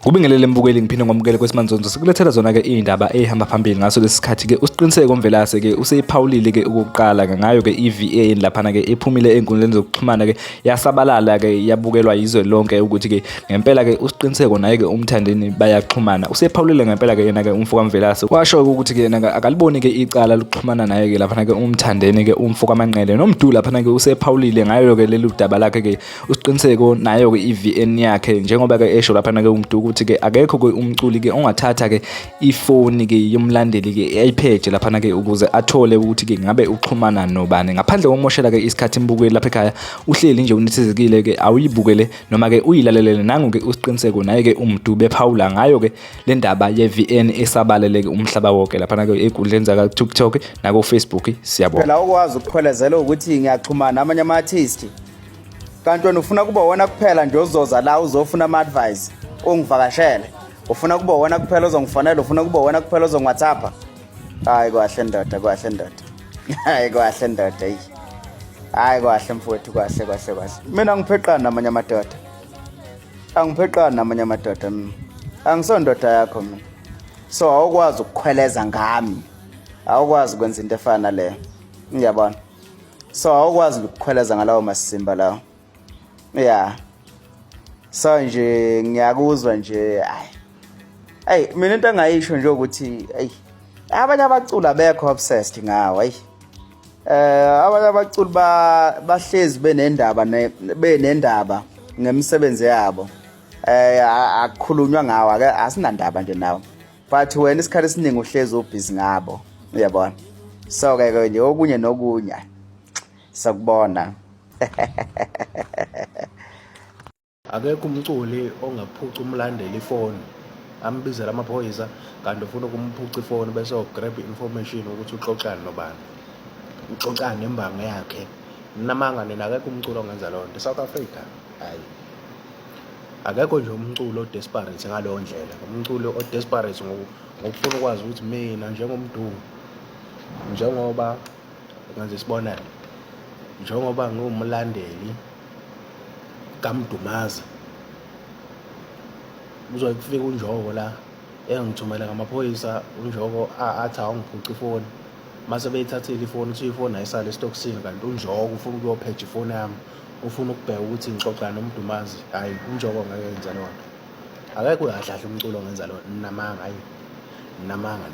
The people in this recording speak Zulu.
Kubingelele mbukeli ngiphinde ngomukele kwesimanje sikulethela zona-ke iy'ndaba ey'hamba phambili ngaso lesi sikhathi-ke uSiqiniseko Mvelase-ke useyiphawulile-ke okokuqala-ke ngayo-ke i-VA laphana-ke ephumile ey'nkundleni zokuxhumana-ke yasabalala-ke yabukelwa yizwe lonke ukuthi-ke ngempela-ke uSiqiniseko naye-ke uMthandeni bayaxhumana. Usephawulile ngempela-ke yena-ke umfoka Mvelase washo-ke ukuthi-ke yena-ke akaliboni-ke icala lokuxhumana naye-ke laphana-ke uMthandeni-ke umfoka Manqele noMdu laphana-ke usephawulile ngayo-ke lelu daba lakhe-ke uSiqiniseko nayo-ke i-VN yakhe njengoba-ke esho laphana-ke uMdu ukuthi-ke akekho-ke umculi-ke ongathatha-ke ifoni-ke yomlandeli-ke ayiphethe laphana-ke ukuze athole ukuthi-ke ngabe uxhumana nobani ngaphandle kokumoshela-ke isikhathi imbukeli lapha ekhaya uhleli nje unethezekile-ke awuyibukele noma-ke uyilalelele nangu-ke uSiqiniseko naye-ke uMdu bephawula ngayo-ke le ndaba ye-VN esabalele-ke umhlaba wonke laphana-ke ey'nkundleni zaka-TikTok nako-Facebook siyabona. Phela ukwazi ukukhwelezela ukuthi ngiyaxhumana namanye ama-artist kanti wena ufuna kuba wona kuphela nje ozoza la uzofuna ama-advice ungivakashele, ufuna kuba wona kuphela ozongifonela, ufuna kuba wona kuphela ozongi-WhatsAppa. Hayi kahle ndoda, kahle ndoda. Hayi kahle ndoda hey. Hayi kahle mfowethu, kahle kahle kahle. Mina ngipheqana namanye amadoda. Angipheqana namanye amadoda mina. Angisondoda yakho mina. So awukwazi ukukhweleza ngami. Awukwazi ukwenza into efana naleyo. Ngiyabona. So awukwazi ukukhweleza ngalawo masimba lawo. Yeah. So nje ngiyakuzwa nje hayi mina into engayisho nje ukuthi abanye abaculi abekho obsessed ngawo abanye abaculi bahlezi benendaba ngemisebenzi yabo akukhulunywa ngawo asinandaba nje nawo but wena isikhathi esiningi uhlezi ubhizi ngabo uyabona. So ke nje okunye nokunye sakubona. Akekho umculi ongaphuca umlandeli ifoni ambizela amaphoyisa kanti ufuna ukumphuca ifoni bese grab information ukuthi uxoxana nobani, uxoxana nembango yakhe. Namanga nina akekho umculi ongenza lonto eSouth Africa. Hayi akekho nje umculi odesperate ngaleyo ndlela, umculi odesperate ngokufuna ukwazi ukuthi mina njengomdu njengoba ngenza isibonelo njengoba ngumlandeli kaMdumaza uzofika uNjoko la engithumela ngamaphoyisa uNjoko athi awungiphuca ifoni mase beyithathile ifoni kuthi ifoni ayisale estoksini kanti uNjoko ufuna ukuyopheja ifoni yami ufuna ukubheka ukuthi ngixoxa noMdumazi. Hayi uNjoko ngeke yenza lonto, akekho kahle umculo ongenza lonto namanga hayi namanga.